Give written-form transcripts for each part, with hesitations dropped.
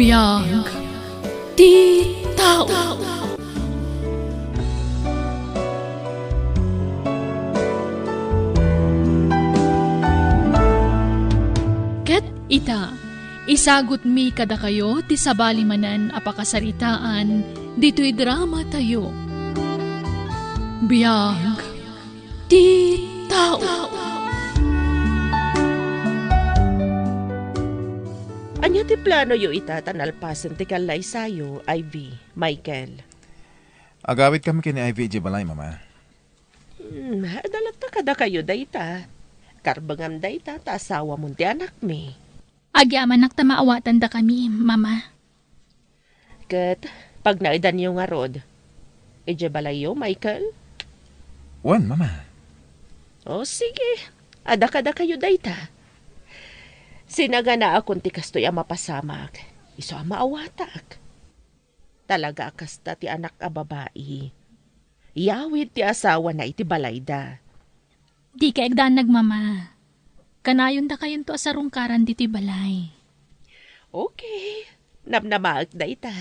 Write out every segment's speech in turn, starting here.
Biyag ti tao. Ket ita, isagot mi kada kayo ti sabali manan apakasaritaan dito'y drama tayo. Biyag ti tao. Anya ti plano yu ita tanalpasan ti kalay sayo, Ivy, Michael. Agawit kami kini Ivy Balay, mama. Dalata kada kayo dayta. Karbangam dayta ta asawa mo ti anak mi. Agyaman nak tamaawatan da kami, mama. Ket, pag naidan yung nga rod, Balay yu, Michael? Wan, mama. O sige, ada kada kayo dayta. Sinaga na akong ti kastoy ang mapasamak, iso ang maawatak. Talaga kasta ti anak a babae. Yawid ti asawa na iti balayda. Di ka egdanag, mama. Kanayon da kayon to asarungkaran diti balay. Okay, namnamaak da ita.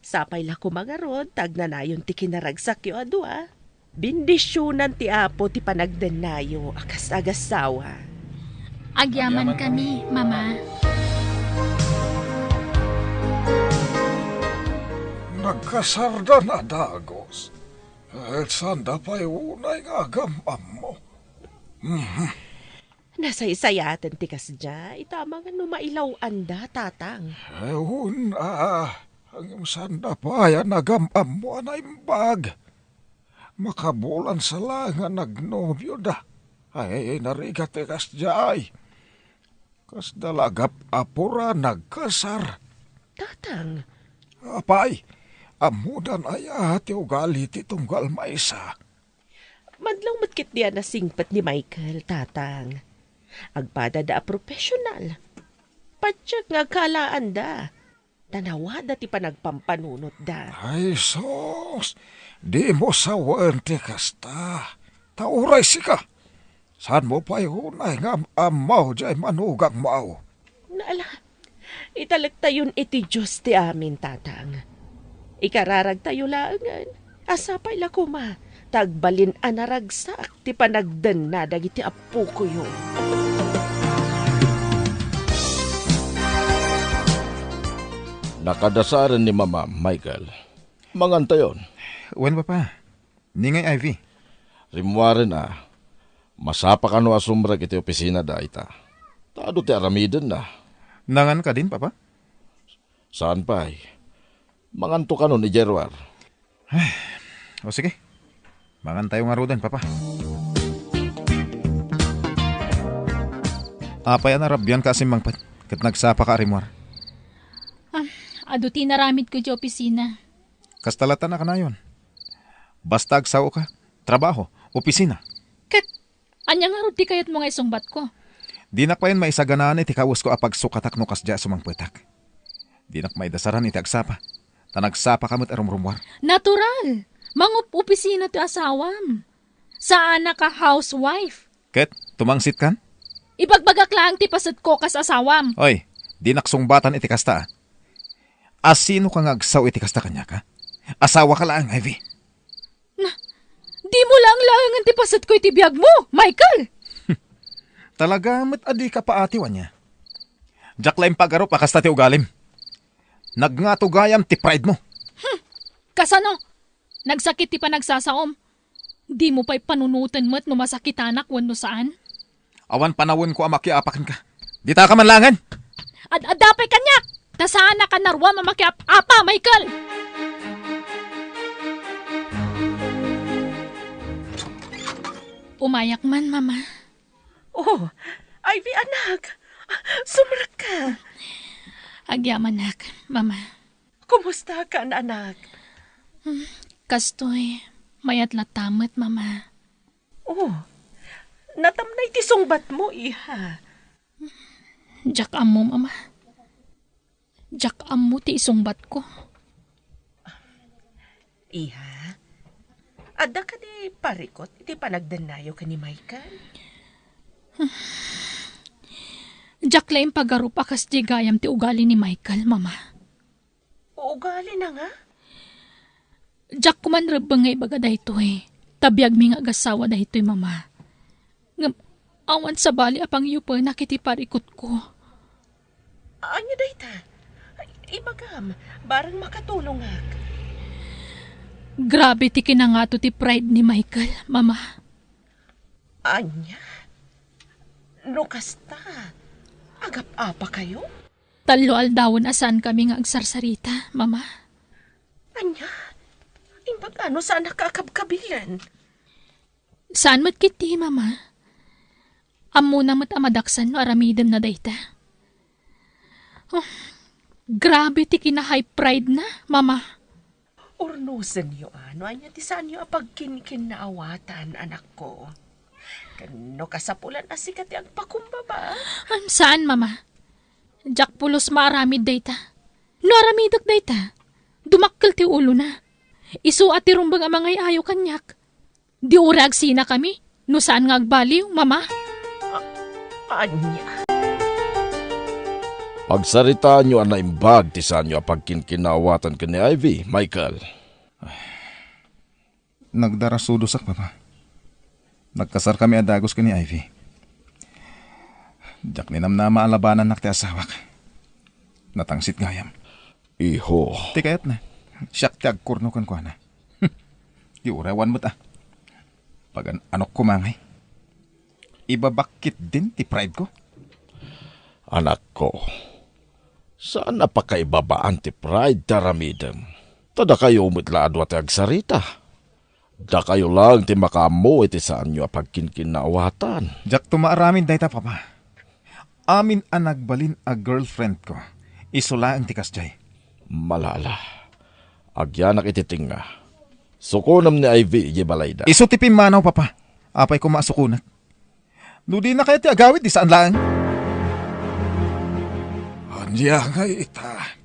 Sapay la kumangarod, tagnanayon ti kinaragsak yu adwa. Bindisyonan ti apo ti panagden nayo, akas agasawa. Agyaman kami, mama. Nagkasarda na dagos. At sanda pa'y unay nga agamam mo. Nasaysayatan ti kasdya, itama nga numailaw anda, tatang. Ang sanda pa'y nagamam mo na imbag. Makabulan sa lang nga nagnobyo da. Ay, narigat ti kasdya ay. Kas dalagap apura nagkasar. Tatang, Apay, amudan ay ati ugali ti tunggal maisa. madlaw matkit diya na singpat ni Michael, tatang. Agpada da profesional. Patsyag nga kalaan da. Tanawada ti panagpampanunot da. Ay sos, di mo sawan ti kasta. Tauray sika. Saan mo pa'y hunay nga amaw diyay manugang maaw? Naala, italag tayon iti Diyos ti amin, tatang. Ikararag tayo laangan. Asapay la kuma. Tagbalin anaragsak ti panagdan na dagiti apo ko yun. Nakadasaran ni Mama, Michael. Mangantayon. Wan, papa. Ningay Ivy. Rimwari na. Masapa ka no asumrag iti opisina da ita. Tado ti aramiden na. Nangan ka din, papa? Saan pa ay? Manganto ka no ni Jerwar. O sige. Mangan tayo nga rodan, papa. Apay anarabyan ka asim mangpat. Kat nagsapa ka arimwar. Ado tinaramid ko di opisina. Kastalatan na ka na yun. Basta agsaw ka. Trabaho. Opisina. Anya nga rod ti kayat mga isungbat ko. Di nak pa yun maisaganaan iti kawas ko apag sukatak no kasdya sumangpetak. Di nak maidasaran iti agsapa. Tanagsapa kamot arumrumwar. Natural. Mangup opisina ti asawam. Saan ka housewife? Ket, tumangsit kan? Ibagbagak lang ti pasad ko kas asawam. Oy, di naksungbatan iti kasta. Asino ka ngagsaw iti kasta kanya ka? Asawa ka lang, Ivy. Di mo lang lang ti pasad ko iti biyag mo, Michael. Talaga met adi ka paatiwan niya. Jack lang pagaro pa kasta ti ugalim. Nagngatugayam ti pride mo. Kasano? Nagsakit ti pa nagsasaom. Di mo pa'y panunutan mo't no masakitanak wano saan? Awan panawon ko amakiapakin ka. Di ta ka manlangan. Adapay kanya! Tasaan na ka narwa mamakiapa, Michael! Umayak man, mama. Oh, Ivy anak, sumrat ka. Agyaman nak, mama. Kumusta ka, anak? Kastoy, mayat latamet, mama. Oh, natamnay ti sungbat mo, iha. Jak amo, mama. Jak amo ti isungbat ko. Iha, ada ka di parikot, iti panagdanayo ka ni Michael? Jak laing pagarup akas di gayam ti ugali ni Michael, mama. Ugali na nga. Jak kuman rebengay baga daytoy. Tabiyag mi nga gasawa daytoy, mama. Ngam, awan sa bali apang yupa nakiti parikot ko. Anya dayta? Ibagam, barang makatulong ak. Grabe ti kinangato ti pride ni Michael, mama. Anya? No kasta? Agap-apa kayo? Talo aldawon asan kami nga agsarsarita, mama. Anya? Imbag ano saan nakakabkabilan? Saan mat kiti, mama? Amo na mat amadaksan no aramidem na dayta. Oh, grabe ti kina-high pride na, mama. Urnusan niyo ano? Anya ti saan niyo apagkinkin na awatan, anak ko? Kano kasapulan asikat ang pakumbaba? Saan, mama? Jak pulos maaramid dayta. No aramidak dayta. Dumakkel ti ulo na. Isu at tirumbang ang mga ayaw kanyak. Di urag sina kami. No saan nga agbaliw, mama? Anya? Pagsaritaan nyo ang naimbag ti saan nyo pagkinkinawatan ka ni Ivy, Michael. Nagdarasudosak, papa. Nagkasar kami adagos ka ni Ivy. Jak ninam na maalabanan nakti asawak. Natangsit gayam. Iho. Ti kayat na. Siyak ti agkurno kan ko na. Di urawan mo't ah. Pag anok kumangay. Ibabakit din ti pride ko. Anak ko, saan napakaibabaan ti pride taramidem? Tada kayo umutlaadwa ti agsarita. Da kayo lang ti makamo iti saan nyo pagkinkinawatan. Jak tumaaramin dayta, papa. Amin ang nagbalin a girlfriend ko. Isula ang tikas jay. Malala. Agyanak ititing nga. Sukunam ni Ivy ibalay da. Iso ti pimanaw, papa. Apay ko maasukunat. Ludi na kaya ti agawid di saan lang. Anya nga ita.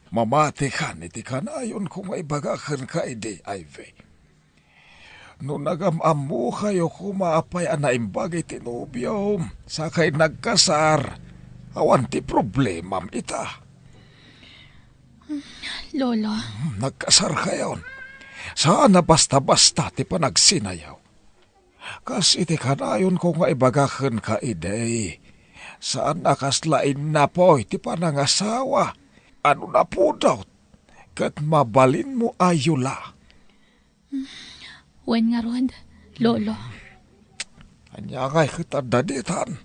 Mamati ka iti kanayon kung maibagakan ka ide, Ivy. No nagamamo kayo kumaapay anaimbag iti nobyo, sakay nagkasar, awan ti problemam ita. Lolo. Nagkasar kayon. Saan na basta-basta ti panagsinayaw. Kas iti kanayon kung maibagakan ka ide, saan nakaslain na po iti panangasawa. Ano na po daw? Kat mabalin mo ayula. Wen nga rod, lolo. Anya ngay kita daditan.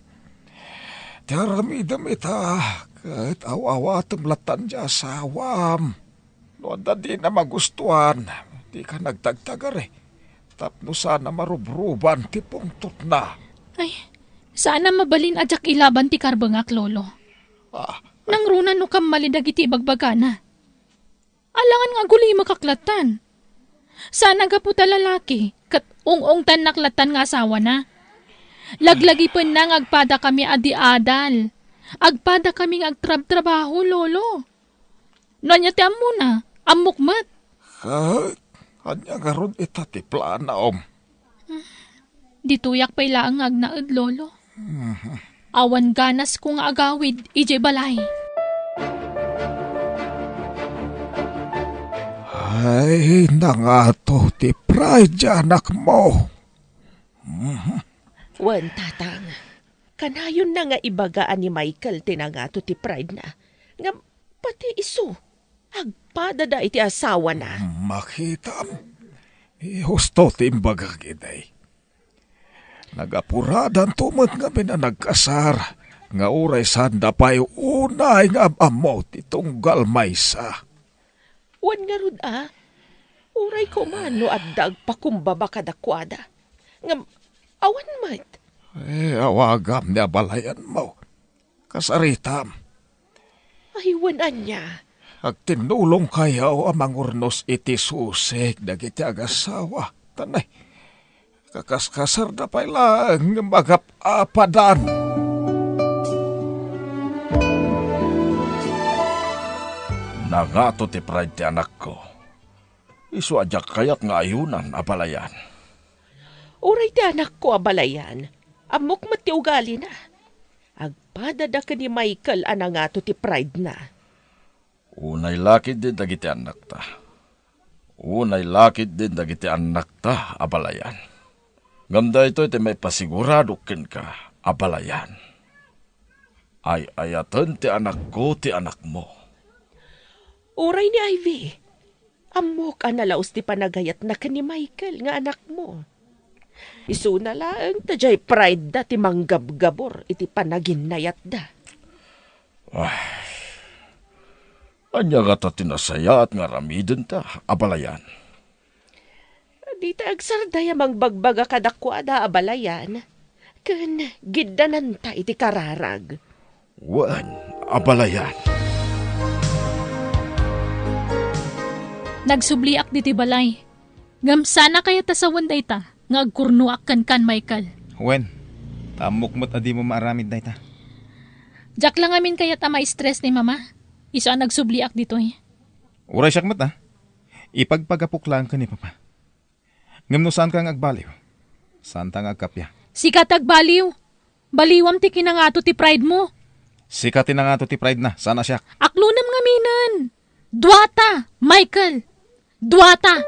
Tiaramidam ita. Kat awawatam latan di asawam. No di na magustuhan. Di ka nagtagtagar eh. Tapno sana marubruban ti pungtot na. Ay, sana mabalin ajak ilaban ti karbangak, lolo. Nang runa no kam malidag iti bagbagana. Alangan nga guli makaklatan. Sana gaputa lalaki, kat ung-ung tan naklatan nga asawa na. Laglagi pa nang agpada kami adi-adal. Agpada kami agtrab-trabaho, lolo. Nanya ti amo na, amukmat. Anya nga ron ita ti plana om. Dituyak pa ilaang agnaad, lolo. Awan ganas kung agawid, ije balay. Ay, nangato ti pride anak mo. Wan tatang, kanayon na nga ibagaan ni Michael tinangato ti pride na. Nga pati iso, agpada da iti asawa na. Makitam, husto ti imbagag iday. Nagapuradan tumat nga nagkasar, nga uray sanda pa'y unay nga amot itong galmaysa. Wan nga rod uray ko man no addag pakumbaba kadakwada. Nga awan mat. Awagam niya balayan mo. Kasaritam. Ay, wanan niya. Agtinulong kayo amang urnos iti susik dagiti agasawa. Tanay, kakaskasar na pa lang magap-apadan. Nangato ti pride ti anak ko. Isu ajak kayat nga ayunan abalayan. Uray ti anak ko abalayan. Amok mat ti ugali na. Agpadada ka ni Michael ana nga to ti pride na. Unay lakid din dagiti anak ta. Unay lakid din dagiti anak ta, abalayan. Ngamda ito iti may pasigurado ken ka, abalayan. Ay ayatan ti anak ko ti anak mo. Uray ni Ivy, amok analaos ti panagayat na ka ni Michael nga anak mo. Isu na lang, tajay pride da ti manggabgabor iti panaginayat da. Anya nga ta tinasaya at nga ramiden ta, abalayan. Di ta agsardaya mangbagbaga kadakwada abalayan. Ken giddanan ta iti kararag. Wan, abalayan. Nagsubliak diti balay. Ngam sana kaya tasawan day ta, nga agkurnuak kan Michael. Wen, tamok mo't adi mo maaramid na ita. Jack lang amin kaya ta ma-stress ni mama. Iso ang nagsubliak dito eh. Uray siyak mo't ipagpagapok lang ka ni papa. Ngam no saan kang agbaliw? Saan tang agkapya? Sikat agbaliw. Baliwam ti kinangato ti pride mo. Sikatin na nga to ti pride na, sana siya. Aklunam nga minan. Duwata, Michael. Duwata.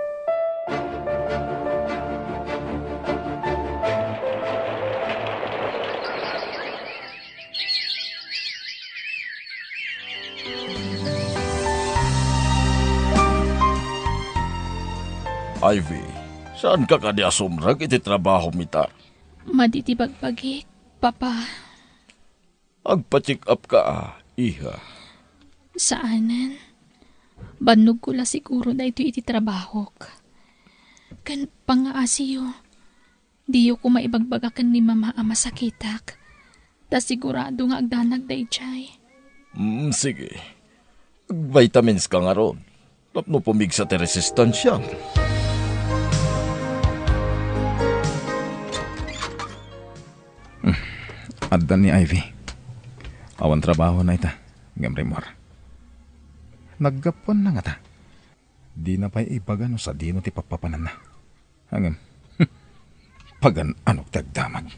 Ivy, saan ka kadi asumrag iti trabaho mita? Maditibagbagik, papa. Agpa-check up ka iha. Saanan? Banog ko la siguro na iti trabahok. Kan pangaasiyo. Diyo ko maibagbagakan ni mama ang masakitak. Da sigurado nga agdanag da ichay. Sige. Vitamins ka nga ron. Tapno pumigsa ti resistansya. Addan ni Ivy. Awan trabaho na ita, Gamrimor. Naggapon na nga ta. Di na pa'y ibaga no sa dino ti papapanan na. Hangam, pagan anok tagdamag.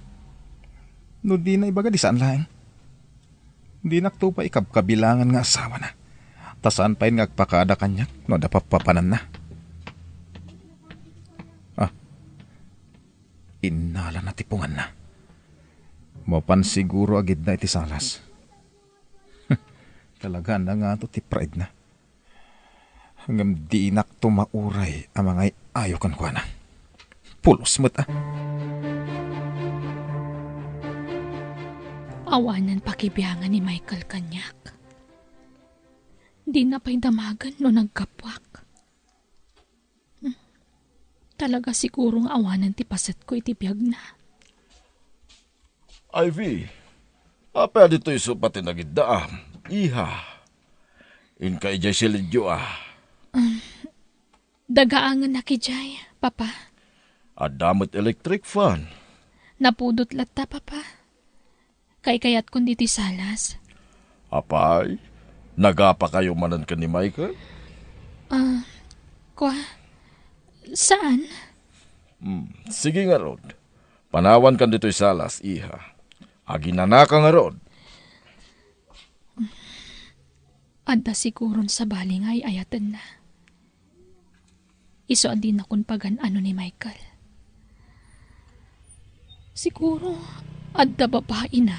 No di na ibaga di saan laeng. Di nakto pa ikabkabilangan nga asawa na. Tasaan pa'y ngagpakaada kanyak no da papapanan na. Inala na tipungan na. Mapan siguro agid na iti salas. Talaga na nga to ti pride na. Hanggang di nakto mauray ang mga ayaw kan kwa na. Pulos mo't Awanan pakibiyangan ni Michael kanyak. Di na pa'y damagan no nagkapwak. Talaga sigurong awanan ti paset ko iti biyag na. Ivy, apa dito iso pati nagiddaam. Iha. In ka ijay silidyo Dagaangan na kijay, papa. Adamot electric fan. Napudot latta, papa. Kayat kundi ti salas. Apay, nagapa kayo manan ka ni Michael? Saan? Sige nga rod. Panawan kan dito'y salas, iha. Aginanaka nga rod. Adda siguron sa baling ay ayatan na. Iso adin akong pagan ano ni Michael. Siguro, adda babae na.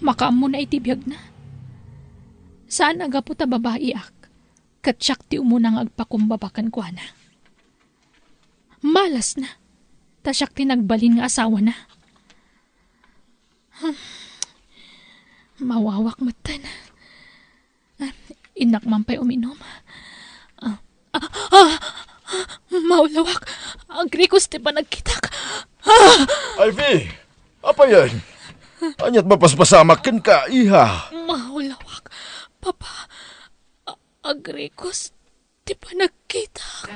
Makaam mo na itibiyag na. Saan aga po ta babae ak? Katsyak ti umunang agpakumbabakan kwa na. Malas na. Tasyak ti nagbalin nga asawa na. Mawawak matan. Inak man pa'y uminom. Maulawak. Agrikos ti pa nagkitak. Ivy, apa yan? Anyat mapaspasamakin ka, iha. Maulawak. Papa, agrikos ti pa nagkitak.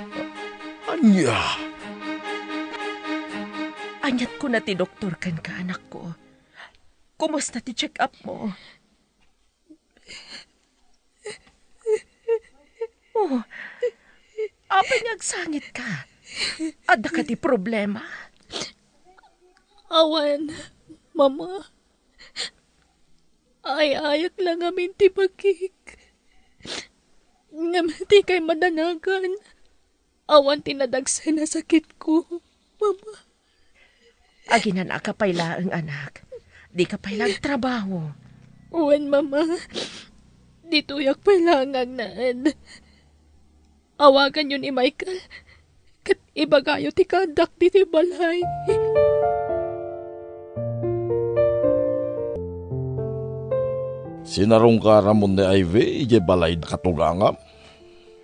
Anya? Anyat ko na ti doktor kan ka, anak ko. Kumusta ti check up mo? Oh, apa niyagsangit ka? Ada ka ti problema? Awan, mama. Ay, ayak lang amin ti pagkik. Ngamiti kay madanagan. Awan tinadagsa na sakit ko, mama. Aginan ka payla ang anak. Di ka payla trabaho. Uwan, mama. Dito yak pailangag naan. Awagan yun ni Michael. Kat ibagayo ti kadak di ti balay. Sinarong ka ramon ni Ivy, ije balay katugangam.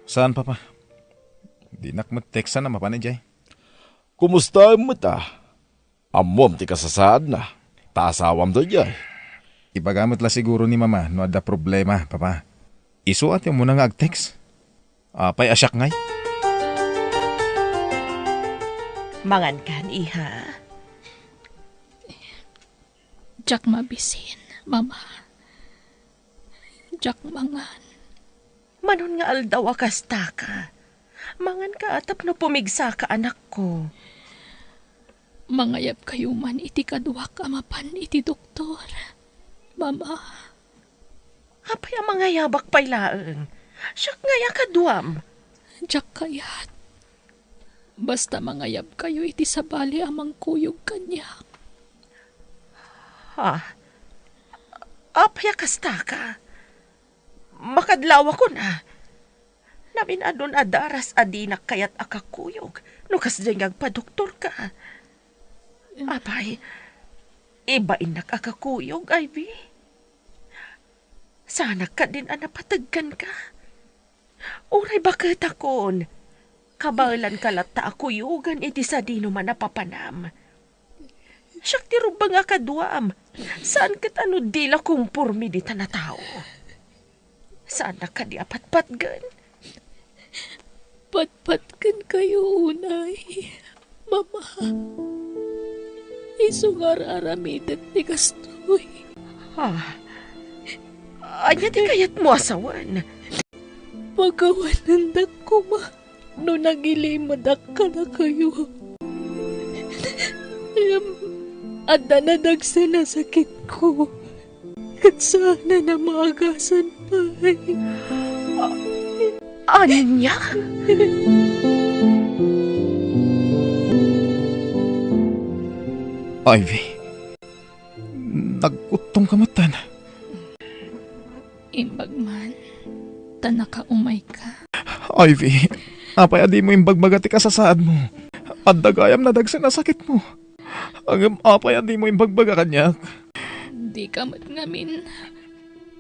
Saan, Papa? Di nakmat-text na mapanay, Jay. Kumusta mo ta? Amom ti kasasaad na. Taasawam da jay. Ipagamit la siguro ni Mama no ada problema, Papa. Isuat yung muna nga ag-text. Apay asyak ngay. Mangan kan, iha. Jack mabisin, mama. Jack mangan. Manon nga aldaw akasta ka. Mangan ka atap no pumigsa ka, anak ko. Mangayap kayo man iti kaduwak amapan iti doktor. Mama. Apay ang mga yabak paylaeng. Siyak ngaya ka duwam. Jack kayat. Basta mangayap kayo iti sabali amang kuyog kanya. Ha? Apay akasta ka. Makadlaw ako na. Namin adon adaras adinak kayat akakuyog. Nukas dyan pa-doktor ka. Apay, ibain na kakakuyog, Ivy. Sana ka din anapatagkan ka. Uray bakit akon? Kabalan kalata akuyugan iti sa dino man napapanam. Siyak ti rubang nga kaduam. Saan kat ano dila kumpurmi di na tao? Sana ka di apatpatgan? Patpatkan kayo unay. Mama. Isungar aramitan ni Kastoy. Ha? Anya di kayat mo asawan? Pagkawanandak ko ma. No nagilimadak ka na kayo. Ada na dagsa na sakit ko. Kat sana na maagasan pa. Anya? Ivy, nagutong kamatan. Imbag man, tanaka umay ka. Ivy, apay adi mo imbagbaga ti kasasaad mo. At dagayam na dagsa na sakit mo. Ang apay adi mo imbagbaga kanya. Di ka mat ngamin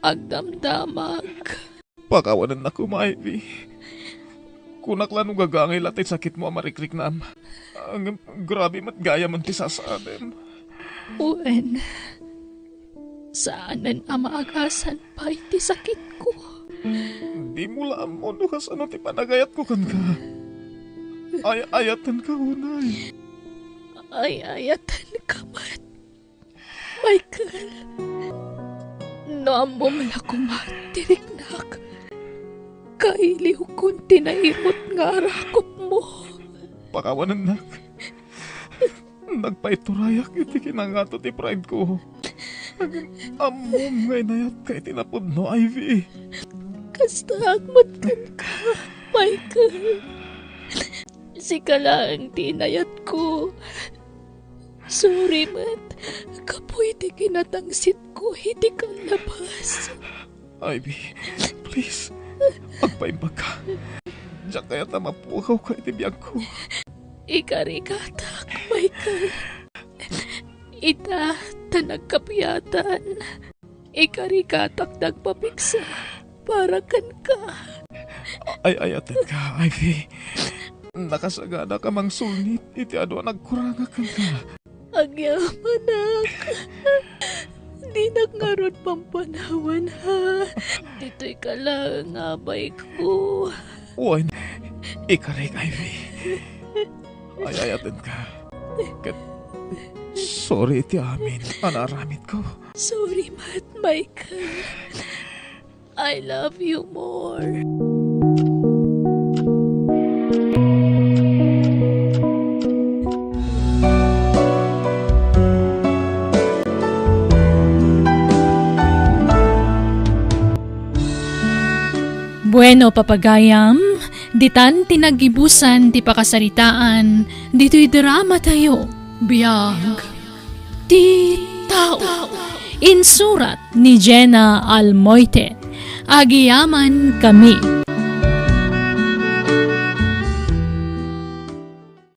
agdamdamag. Pakawanan na ko, Ivy. Kunaklan nung gagangay latay sakit mo amarikrik na am. Ang grabe mat gaya man ti sasadem. Uwen, saanan ang maagasan pa iti sakit ko? Di mo laan mo no kas ano ti panagayat ko kan ka. Ayatan ka unay. Ayatan ka mat. Michael, naam mo mala kumatiriknak. Kailiw kung tinairot nga arakop mo. Pakawanan na. Nagpaiturayak iti kinangato ti pride ko. Amom ngay nayat kay tinapod no, Ivy. Kasta agmatkan ka, Michael. Si kalaang tinayat ko. Sorry, mat. Kapoy ti kinatangsit ko, hindi kang labas. Ivy, please. Magpaimbag ka. Diyan kaya mapukaw ka itibiyag ko. Ikarikatak, Michael. Ita, tanagkapiyatan. Ikarikatak nagpapiksa. Para kan ka. Ayatan ka, Ivy. Nakasagada ka mang sulnit. Iti adwa nagkuranga ka ka. Agyaman di nagngarot pampanawan ha. Dito'y ka lang abay ko. Uy, ikarik, Ivy. Ayatan ka. Kat, sorry iti amin. Anaramit ko. Sorry, Matt Michael. I love you more. Bueno, papagayam, ditan tinagibusan ti pakasaritaan, dito'y drama tayo. Biyag, ti tao. Insurat ni Jenna Almoite. Agiyaman kami.